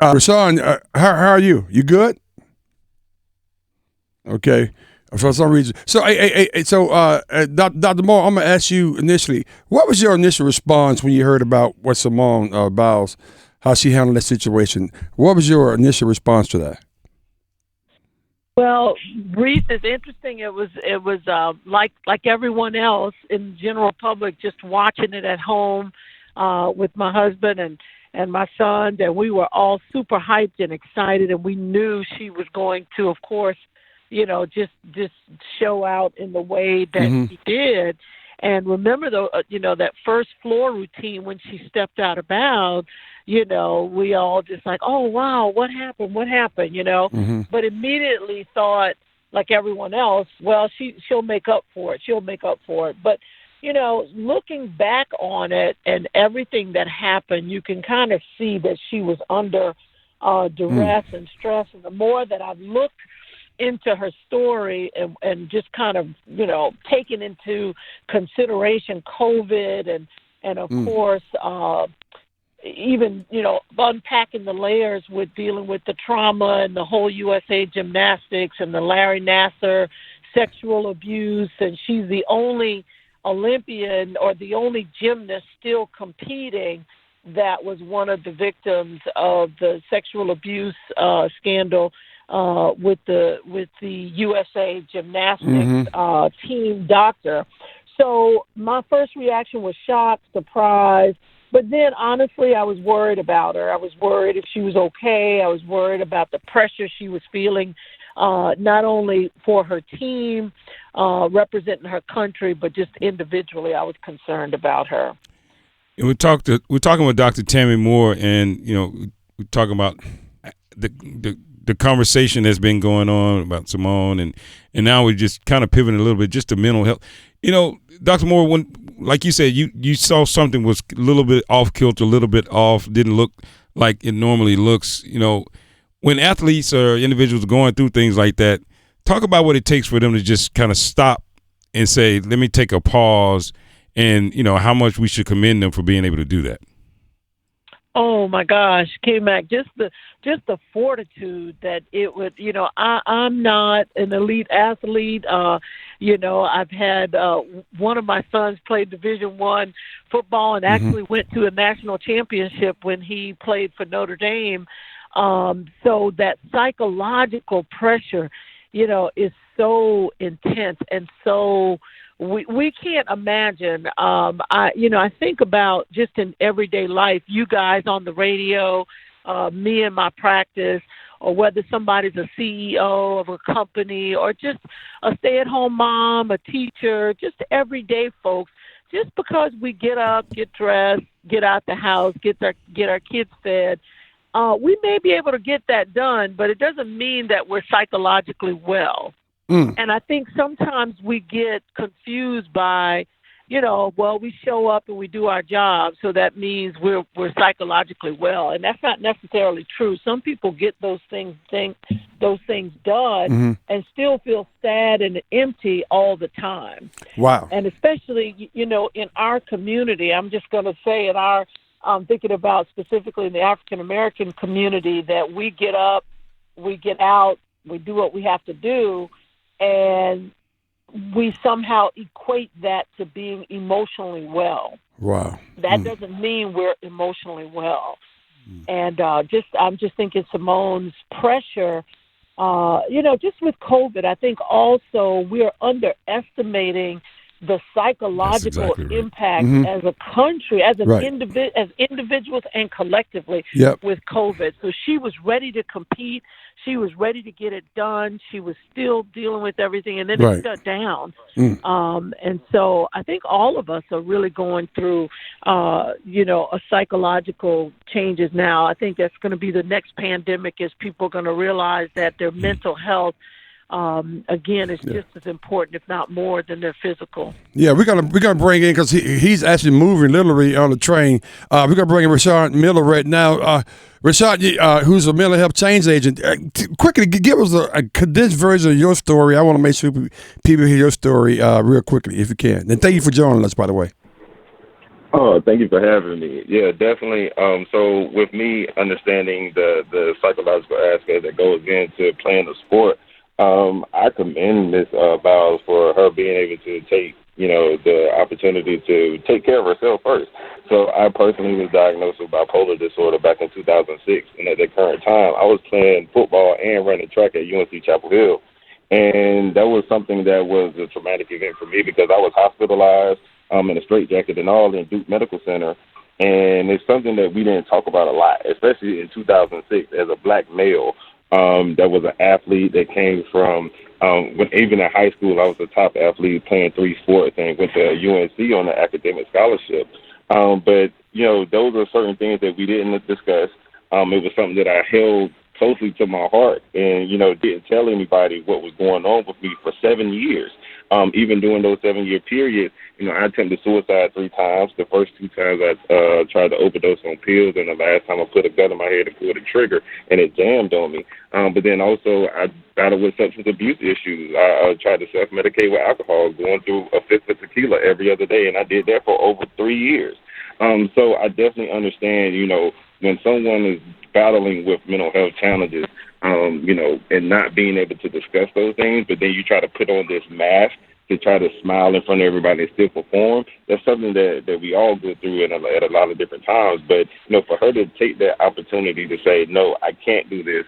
Rewshawn, how are you? You good? Okay. For some reason, so Dr. Moore, I'm gonna ask you initially. What was your initial response when you heard about what Simone Biles, how she handled that situation? What was your initial response to that? Well, Reese is interesting. It was like everyone else in the general public, just watching it at home with my husband and my son, and we were all super hyped and excited, and we knew she was going to, of course, just show out in the way that Mm-hmm. she did. And remember, though, that first floor routine when she stepped out of bounds, we all just like, oh, wow, what happened? What happened? Mm-hmm. But immediately thought, like everyone else, well, she'll make up for it. She'll make up for it. But, looking back on it and everything that happened, you can kind of see that she was under duress and stress. And the more that I've looked into her story and just kind of, taking into consideration COVID and of course, even, unpacking the layers with dealing with the trauma and the whole USA gymnastics and the Larry Nassar sexual abuse. And she's the only Olympian or the only gymnast still competing that was one of the victims of the sexual abuse scandal with the USA gymnastics team doctor. So my first reaction was shock, surprise, but then honestly, I was worried about her. I was worried if she was okay. I was worried about the pressure she was feeling, not only for her team, representing her country, but just individually. I was concerned about her. And we're talking with Dr. Tammie Moore, and we're talking about the conversation that's been going on about Simone, and now we're just kind of pivoting a little bit just to mental health. Dr. Moore, when like you said, you saw something was a little bit off kilter, a little bit off, didn't look like it normally looks. When athletes or individuals are going through things like that, talk about what it takes for them to just kind of stop and say, let me take a pause, and how much we should commend them for being able to do that. Oh my gosh, K-Mac, just the fortitude that it would, I'm not an elite athlete. I've had one of my sons play Division I football and actually went to a national championship when he played for Notre Dame. So that psychological pressure, is so intense and so we can't imagine. I think about just in everyday life, you guys on the radio, me in my practice, or whether somebody's a CEO of a company or just a stay-at-home mom, a teacher, just everyday folks. Just because we get up, get dressed, get out the house, get our kids fed, we may be able to get that done, but it doesn't mean that we're psychologically well. And I think sometimes we get confused by, we show up and we do our job, so that means we're psychologically well, and that's not necessarily true. Some people get those things done and still feel sad and empty all the time. Wow. And especially, in our community, I'm just going to say I'm thinking about specifically in the African American community, that we get up, we get out, we do what we have to do. And we somehow equate that to being emotionally well. Wow. That doesn't mean we're emotionally well. And I'm just thinking Simone's pressure, just with COVID, I think also we're underestimating the psychological impact as a country, as an as individuals and collectively with COVID. So she was ready to compete. She was ready to get it done. She was still dealing with everything, and then it shut down. And so I think all of us are really going through, a psychological changes now. I think that's going to be the next pandemic, is people are going to realize that their mental health, again, is just as important, if not more, than their physical. Yeah, we're gonna bring in, because he's actually moving literally on the train. We're gonna bring in Rewshawn Miller right now. Rewshawn, who's a mental health change agent. Quickly, give us a condensed version of your story. I want to make sure people hear your story real quickly, if you can. And thank you for joining us, by the way. Oh, thank you for having me. Yeah, definitely. So with me understanding the psychological aspect that goes into playing the sport, I commend Miss Biles for her being able to take, the opportunity to take care of herself first. So I personally was diagnosed with bipolar disorder back in 2006, and at the current time, I was playing football and running track at UNC Chapel Hill. And that was something that was a traumatic event for me because I was hospitalized in a straitjacket and all in Duke Medical Center. And it's something that we didn't talk about a lot, especially in 2006 as a black male that was an athlete that came from, when even in high school, I was a top athlete playing three sports and went to UNC on an academic scholarship. But, those are certain things that we didn't discuss. It was something that I held closely to my heart and, didn't tell anybody what was going on with me for 7 years. Even during those 7 year periods, I attempted suicide 3 times. The first 2 times I tried to overdose on pills, and the last time I put a gun in my head and pulled the trigger, and it jammed on me. But then also I battled with substance abuse issues. I tried to self-medicate with alcohol, going through a fifth of tequila every other day, and I did that for over 3 years. So I definitely understand, when someone is battling with mental health challenges, and not being able to discuss those things, but then you try to put on this mask to try to smile in front of everybody and still perform. That's something that we all go through at a lot of different times. But, for her to take that opportunity to say, no, I can't do this,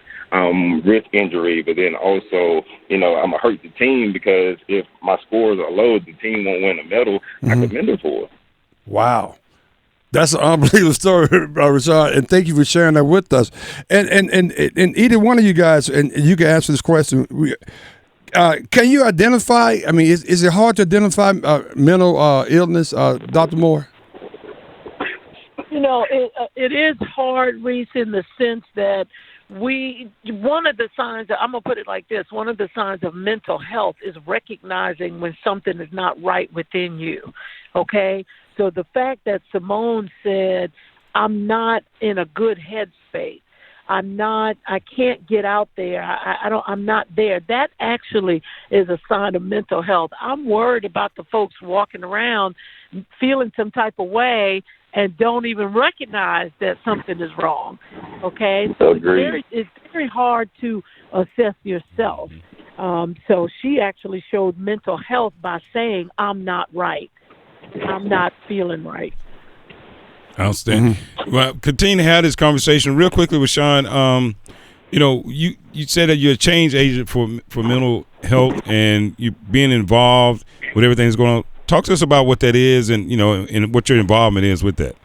risk injury, but then also, I'm going to hurt the team because if my scores are low, the team won't win a medal. I commend her for it. Wow. That's an unbelievable story, Rewshawn, and thank you for sharing that with us. And either one of you guys, and you can answer this question. Can you identify? I mean, is it hard to identify mental illness, Dr. Moore? It is hard, Reese, in the sense that one of the signs, I'm going to put it like this, one of the signs of mental health is recognizing when something is not right within you, okay? So the fact that Simone said, I'm not in a good headspace, I can't get out there, I'm not there, that actually is a sign of mental health. I'm worried about the folks walking around feeling some type of way and don't even recognize that something is wrong, okay? So it's very hard to assess yourself. So she actually showed mental health by saying, I'm not right. I'm not feeling right. Outstanding. Well, continue to have this conversation real quickly with Sean. You said that you're a change agent for mental health and you being involved with everything that's going on. Talk to us about what that is and, and what your involvement is with that.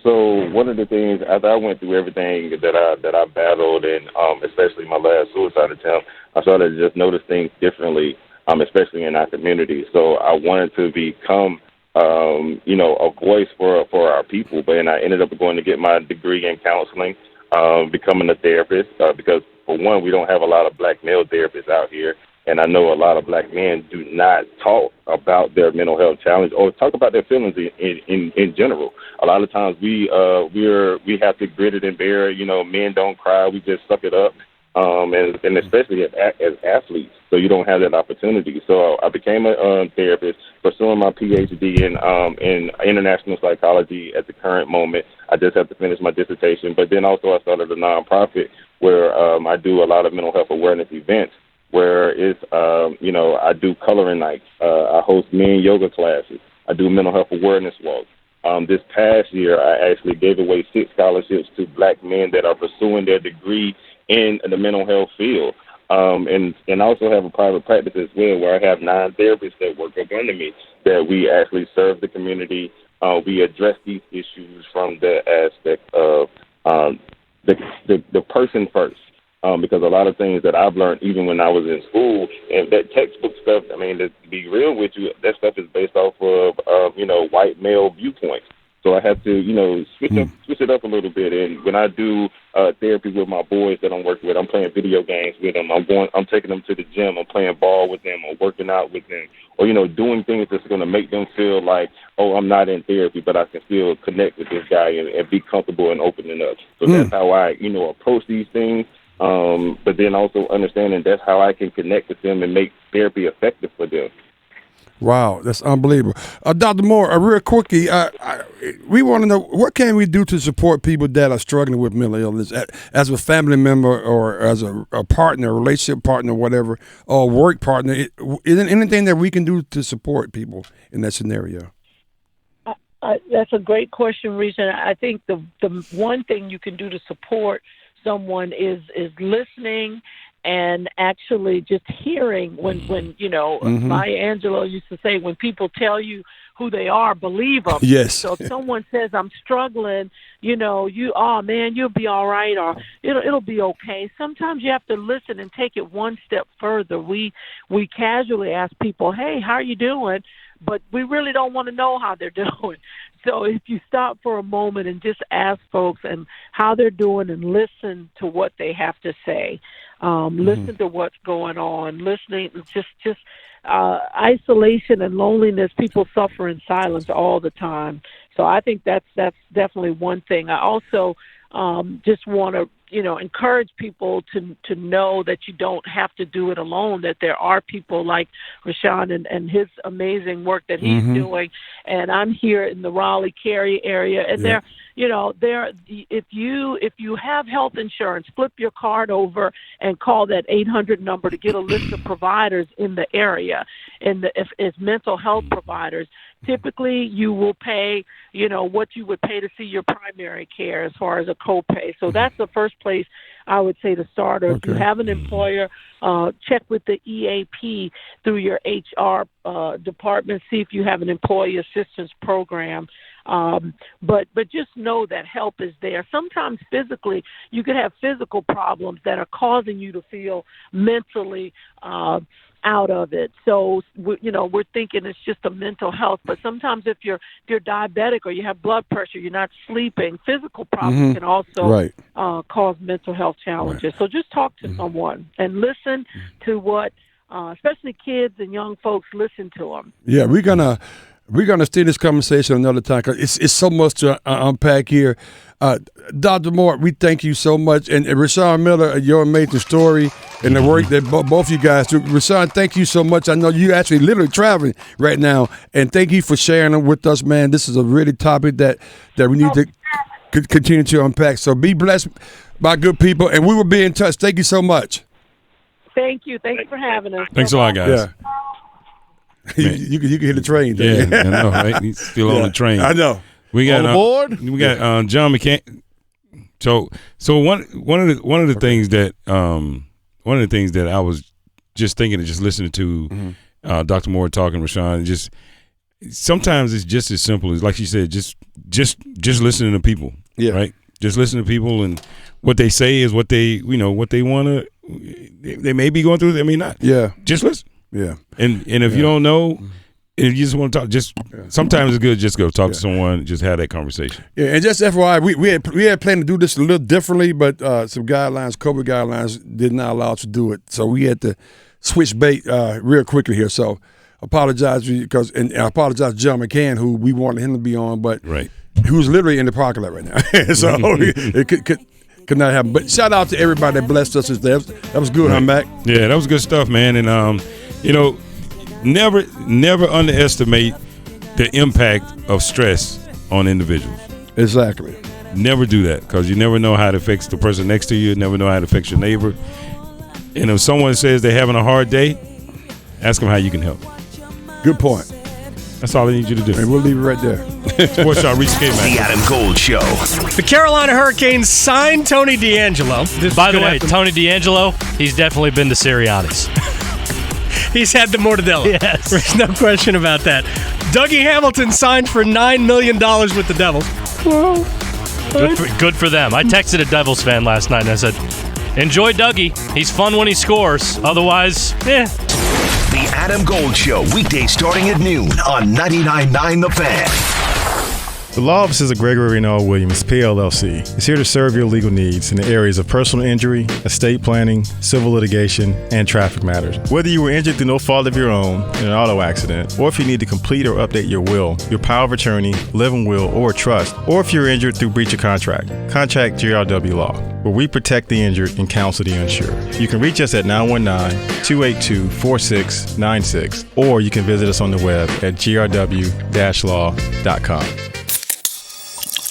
So one of the things after I went through everything that I battled and especially my last suicide attempt, I started to just notice things differently, especially in our community. So I wanted to become a voice for our people, and I ended up going to get my degree in counseling, becoming a therapist, because for one, we don't have a lot of black male therapists out here. And I know a lot of black men do not talk about their mental health challenge or talk about their feelings in general. A lot of times we have to grit it and bear it. Men don't cry. We just suck it up. And especially as athletes, so you don't have that opportunity. So I became a therapist, pursuing my PhD in international psychology at the current moment. I just have to finish my dissertation. But then also I started a nonprofit where I do a lot of mental health awareness events, where it's, I do coloring nights. I host men yoga classes. I do mental health awareness walks. This past year, I actually gave away 6 scholarships to black men that are pursuing their degree in the mental health field. And I also have a private practice as well, where I have 9 therapists that work up under me, that we actually serve the community. We address these issues from the aspect of the person first. Because a lot of things that I've learned even when I was in school, and that textbook stuff, I mean, to be real with you, that stuff is based off of white male viewpoints. So I have to, switch it up a little bit. And when I do therapy with my boys that I'm working with, I'm playing video games with them. I'm taking them to the gym. I'm playing ball with them or working out with them, or, doing things that's going to make them feel like, oh, I'm not in therapy, but I can still connect with this guy and be comfortable and opening up. So that's how I, approach these things. But then also understanding that's how I can connect with them and make therapy effective for them. Wow, that's unbelievable. Dr. Moore, real quickly, we want to know, what can we do to support people that are struggling with mental illness as a family member or as a partner, a relationship partner, whatever, or work partner? Is there anything that we can do to support people in that scenario? That's a great question, Reason. I think the one thing you can do to support someone is listening and actually just hearing when Maya Angelou used to say, when people tell you who they are, believe them. Yes. So if someone says, I'm struggling, you'll be all right, or it'll be okay. Sometimes you have to listen and take it one step further. We casually ask people, hey, how are you doing? But we really don't want to know how they're doing. So if you stop for a moment and just ask folks and how they're doing and listen to what they have to say, listen to what's going on, listening, just isolation and loneliness, people suffer in silence all the time. So I think that's definitely one thing. I also just want to encourage people to know that you don't have to do it alone, that there are people like Rewshawn and his amazing work that he's doing. And I'm here in the Raleigh-Cary area, and if you have health insurance, flip your card over and call that 800 number to get a list of providers in the area. And if it's mental health providers, typically you will pay, what you would pay to see your primary care as far as a copay. So that's the first place I would say to start. Or if you have an employer, check with the EAP through your HR department, see if you have an employee assistance program. But just know that help is there. Sometimes physically, you could have physical problems that are causing you to feel mentally out of it. So, we're thinking it's just a mental health. But sometimes if you're diabetic or you have blood pressure, you're not sleeping, physical problems can also cause mental health challenges. So just talk to someone and listen to what, especially kids and young folks, listen to them. Yeah, we're gonna steer this conversation another time because it's so much to unpack here. Dr. Moore, we thank you so much, and Rewshawn Miller, your amazing story and the work that both you guys do. Rewshawn, thank you so much. I know you actually literally traveling right now, and thank you for sharing them with us, man. This is a really topic that we need to continue to unpack. So be blessed by good people, and we will be in touch. Thank you so much. Thank you. Thanks for having us. Thanks a lot, guys. Yeah. You can hit the train. Yeah, I know, right? He's still on the train. I know. We got on board. We got John McCain. So one of the things that I was just thinking and just listening to Dr. Moore talking, Rewshawn, just sometimes it's just as simple as, like she said, just listening to people. Yeah. Right. Just listen to people, and what they say is what they what they want to. They may be going through. They may not. Yeah. Just listen. Yeah. And if you don't know, and you just want to talk, sometimes it's good to just go talk to someone, just have that conversation. Yeah, and just FYI, we had planned to do this a little differently, but some guidelines, COVID guidelines, did not allow us to do it. So we had to switch bait real quickly here. So apologize and I apologize to John McCain, who we wanted him to be on, but who's literally in the parking lot right now. So it could not happen. But shout out to everybody that blessed us. That was good, huh, Mac? Yeah, that was good stuff, man. And never underestimate the impact of stress on individuals. Exactly. Never do that, because you never know how it affects the person next to you. You never know how it affects your neighbor. And if someone says they're having a hard day, ask them how you can help. Good point. That's all I need you to do. And we'll leave it right there. Sports Shot Reach Game, man. The Adam Gold Show. The Carolina Hurricanes signed Tony DeAngelo. By the way, Tony DeAngelo, he's definitely been to Sirianni's. He's had the Mortadella. Yes. There's no question about that. Dougie Hamilton signed for $9 million with the Devils. Well, good for them. I texted a Devils fan last night and I said, enjoy Dougie. He's fun when he scores. Otherwise, The Adam Gold Show, weekdays starting at noon on 99.9 The Fan. The Law Offices of Gregory and R. Williams, PLLC, is here to serve your legal needs in the areas of personal injury, estate planning, civil litigation, and traffic matters. Whether you were injured through no fault of your own in an auto accident, or if you need to complete or update your will, your power of attorney, living will, or trust, or if you're injured through breach of contract, contact GRW Law, where we protect the injured and counsel the uninsured. You can reach us at 919-282-4696, or you can visit us on the web at grw-law.com.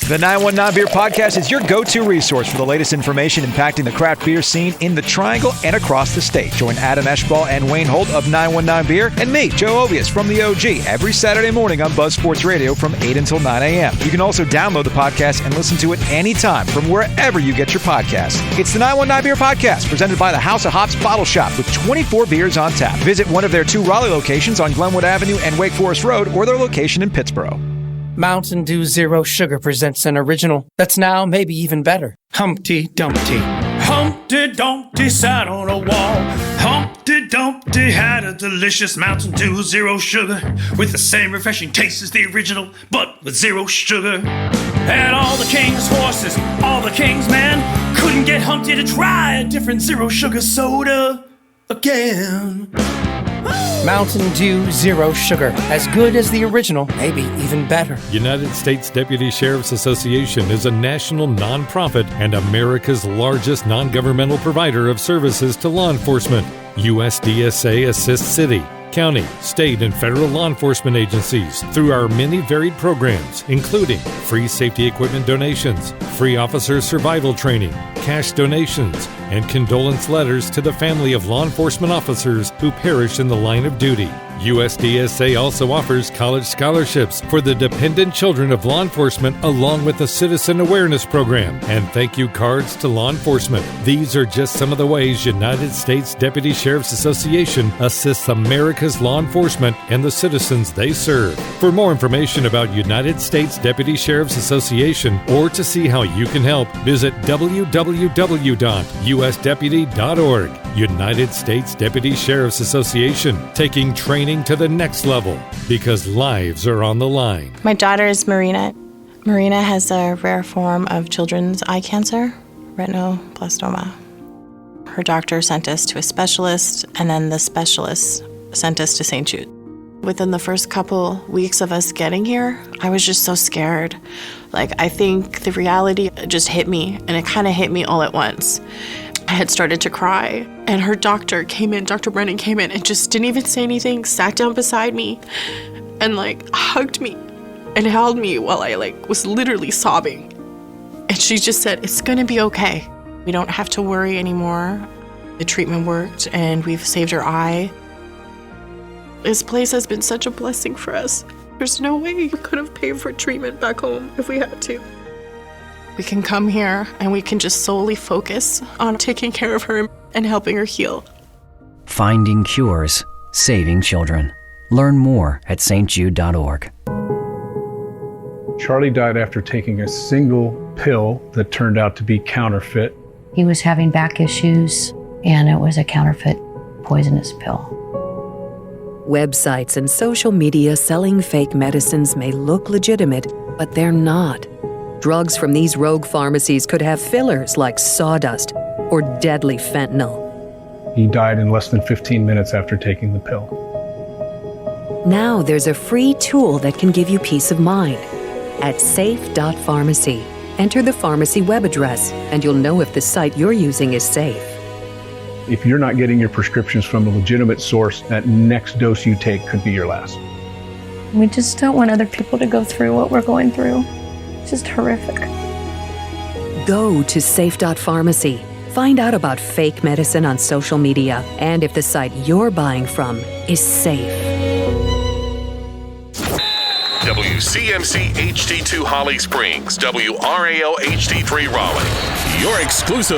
The 919 Beer Podcast is your go-to resource for the latest information impacting the craft beer scene in the Triangle and across the state. Join Adam Eschball and Wayne Holt of 919 Beer and me, Joe Ovius from The OG, every Saturday morning on Buzz Sports Radio from 8 until 9 a.m. You can also download the podcast and listen to it anytime from wherever you get your podcasts. It's the 919 Beer Podcast, presented by the House of Hops Bottle Shop with 24 beers on tap. Visit one of their 2 Raleigh locations on Glenwood Avenue and Wake Forest Road, or their location in Pittsboro. Mountain Dew Zero Sugar presents an original that's now maybe even better. Humpty Dumpty. Humpty Dumpty sat on a wall. Humpty Dumpty had a delicious Mountain Dew Zero Sugar with the same refreshing taste as the original, but with zero sugar. And all the king's horses, all the king's men couldn't get Humpty to try a different zero sugar soda again. Mountain Dew Zero Sugar. As good as the original, maybe even better. United States Deputy Sheriff's Association is a national nonprofit and America's largest non-governmental provider of services to law enforcement. USDSA assists city, county, state, and federal law enforcement agencies through our many varied programs, including free safety equipment donations, free officer survival training, cash donations, and condolence letters to the family of law enforcement officers who perished in the line of duty. USDSA also offers college scholarships for the dependent children of law enforcement, along with a citizen awareness program and thank you cards to law enforcement. These are just some of the ways United States Deputy Sheriff's Association assists America's law enforcement and the citizens they serve. For more information about United States Deputy Sheriff's Association or to see how you can help, visit www.usdeputy.org. United States Deputy Sheriff's Association, taking training to the next level because lives are on the line. My daughter is Marina. Marina has a rare form of children's eye cancer, retinoblastoma. Her doctor sent us to a specialist, and then the specialist sent us to St. Jude. Within the first couple weeks of us getting here, I was just so scared. I think the reality just hit me, and it kind of hit me all at once. I had started to cry, and her doctor came in, Dr. Brennan came in and just didn't even say anything, sat down beside me and hugged me and held me while I was literally sobbing. And she just said, "It's gonna be okay. We don't have to worry anymore. The treatment worked and we've saved her eye." This place has been such a blessing for us. There's no way we could have paid for treatment back home if we had to. We can come here and we can just solely focus on taking care of her and helping her heal. Finding cures, saving children. Learn more at stjude.org. Charlie died after taking a single pill that turned out to be counterfeit. He was having back issues, and it was a counterfeit poisonous pill. Websites and social media selling fake medicines may look legitimate, but they're not. Drugs from these rogue pharmacies could have fillers like sawdust or deadly fentanyl. He died in less than 15 minutes after taking the pill. Now there's a free tool that can give you peace of mind. At safe.pharmacy, enter the pharmacy web address and you'll know if the site you're using is safe. If you're not getting your prescriptions from a legitimate source, that next dose you take could be your last. We just don't want other people to go through what we're going through. It's just horrific. Go to safe.pharmacy. Find out about fake medicine on social media and if the site you're buying from is safe. WCMC HD2 Holly Springs, WRAL HD3 Raleigh. Your exclusive